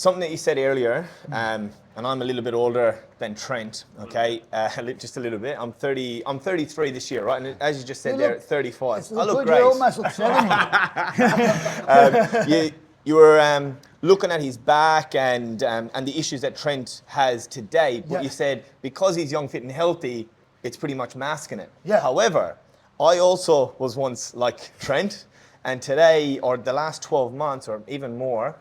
something that you said earlier, and I'm a little bit older than Trent, okay? Just a little bit. I'm 33 this year, right? And as you just said, they're 35. I look great. You almost look 70. You were looking at his back and the issues that Trent has today, but you said because he's young, fit, and healthy, it's pretty much masking it. Yeah. However, I also was once like Trent, and today, or the last 12 months, or even more,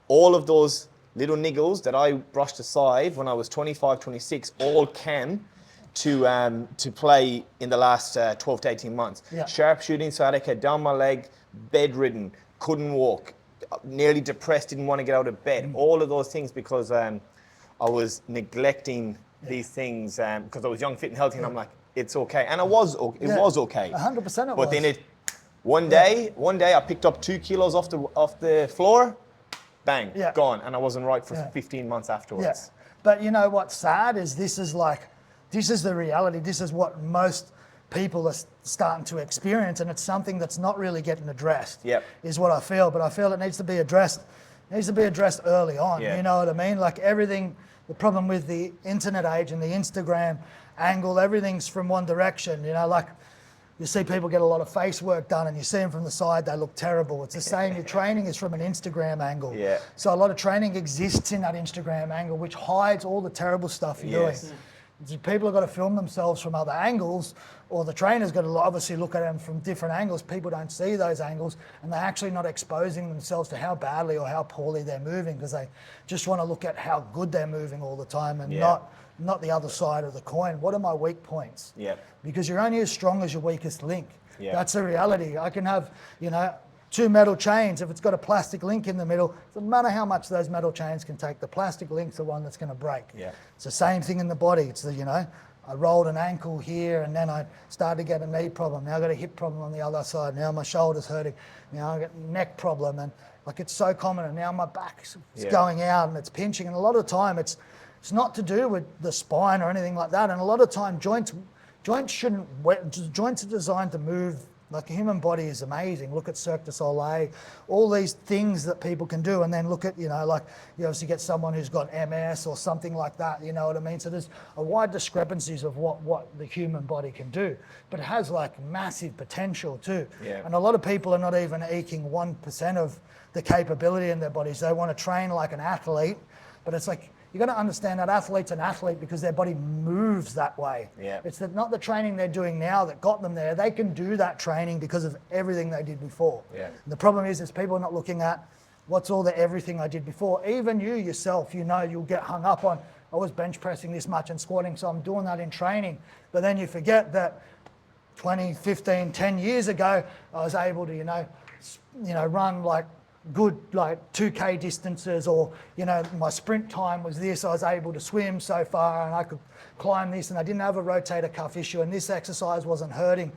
all of those little niggles that I brushed aside when I was 25, 26, all came to play in the last 12 to 18 months. Yeah. Sharp shooting sciatica, down my leg, bedridden, couldn't walk, nearly depressed, didn't want to get out of bed. All of those things because I was neglecting these things because I was young, fit, and healthy, and I'm like, it's okay. And it was okay. 100% it was. But then one day I picked up 2 kilos off the floor, bang, gone. And I wasn't right for 15 months afterwards. Yeah. But you know what's sad is this is the reality. This is what most people are starting to experience, and it's something that's not really getting addressed. Yep. Is what I feel. But I feel it needs to be addressed. It needs to be addressed early on. Yeah. You know what I mean? Like everything, the problem with the internet age and the Instagram angle, everything's from one direction. You know, like you see people get a lot of face work done and you see them from the side, they look terrible. It's the same, your training is from an Instagram angle. Yeah. So a lot of training exists in that Instagram angle, which hides all the terrible stuff you're doing. People have got to film themselves from other angles, or the trainer's got to obviously look at them from different angles. People don't see those angles, and they're actually not exposing themselves to how badly or how poorly they're moving, because they just want to look at how good they're moving all the time and not the other side of the coin. What are my weak points? Yeah. Because you're only as strong as your weakest link. Yeah. That's the reality. I can have, 2 metal chains. If it's got a plastic link in the middle, it doesn't matter how much those metal chains can take. The plastic link's the one that's going to break. Yeah. It's the same thing in the body. It's I rolled an ankle here, and then I started to get a knee problem. Now I got a hip problem on the other side. Now my shoulder's hurting. Now I got a neck problem, and it's so common. And now my back's going out and it's pinching. And a lot of the time it's not to do with the spine or anything like that. And a lot of time joints are designed to move. Like the human body is amazing. Look at Cirque du Soleil, all these things that people can do, and then look at, you obviously get someone who's got MS or something like that, you know what I mean? So there's a wide discrepancies of what the human body can do, but it has massive potential too. Yeah. And a lot of people are not even eking 1% of the capability in their bodies. They want to train like an athlete, but it's like, you got to understand that athlete's an athlete because their body moves that way. Yeah. It's not the training they're doing now that got them there. They can do that training because of everything they did before. Yeah. And the problem is people are not looking at what's all the everything I did before. Even you yourself, you'll get hung up on, I was bench pressing this much and squatting, so I'm doing that in training. But then you forget that 20, 15, 10 years ago, I was able to, run good 2K distances, or my sprint time was this. I was able to swim so far and I could climb this, and I didn't have a rotator cuff issue, and this exercise wasn't hurting.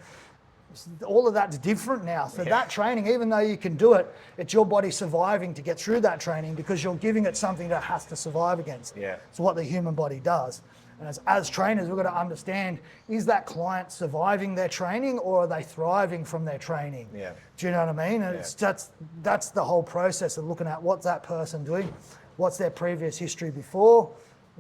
All of that's different now. So that training, even though you can do it, it's your body surviving to get through that training because you're giving it something that has to survive against. Yeah. It's what the human body does. And as trainers, we've got to understand, is that client surviving their training, or are they thriving from their training? Yeah. Do you know what I mean? And that's the whole process of looking at what's that person doing, what's their previous history before,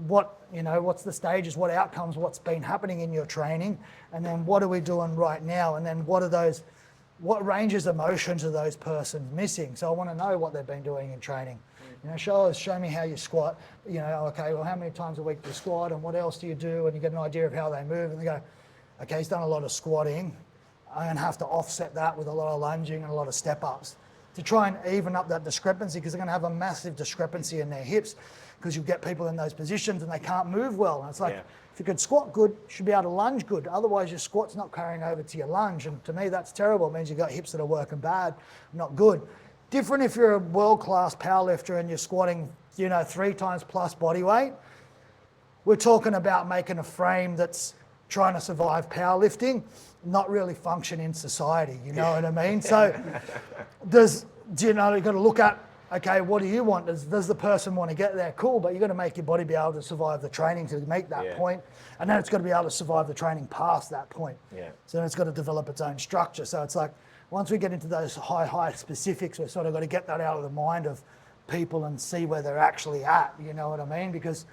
what's the stages, what outcomes, what's been happening in your training, and then what are we doing right now, and then what ranges of motions are those persons missing? So I want to know what they've been doing in training. Show me how you squat. Okay, well, how many times a week do you squat, and what else do you do? And you get an idea of how they move, and they go, okay, he's done a lot of squatting. I'm going to have to offset that with a lot of lunging and a lot of step-ups to try and even up that discrepancy, because they're going to have a massive discrepancy in their hips, because you get people in those positions and they can't move well. And it's like, if you could squat good, you should be able to lunge good. Otherwise, your squat's not carrying over to your lunge. And to me, that's terrible. It means you've got hips that are working bad, not good. Different if you're a world-class powerlifter and you're squatting, 3 times plus body weight. We're talking about making a frame that's trying to survive powerlifting, not really function in society. You know what I mean? So you've got to look at, okay, what do you want? Does the person want to get there? Cool, but you've got to make your body be able to survive the training to make that point. And then it's got to be able to survive the training past that point. Yeah. So then it's got to develop its own structure. So it's like, once we get into those high specifics, we've sort of got to get that out of the mind of people and see where they're actually at, you know what I mean? Because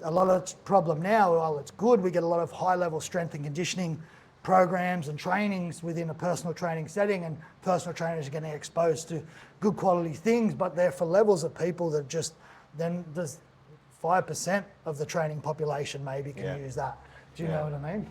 a lot of the problem now, well, it's good, we get a lot of high level strength and conditioning programs and trainings within a personal training setting, and personal trainers are getting exposed to good quality things, but they're for levels of people that just, then there's 5% of the training population maybe can use that. Do you know what I mean?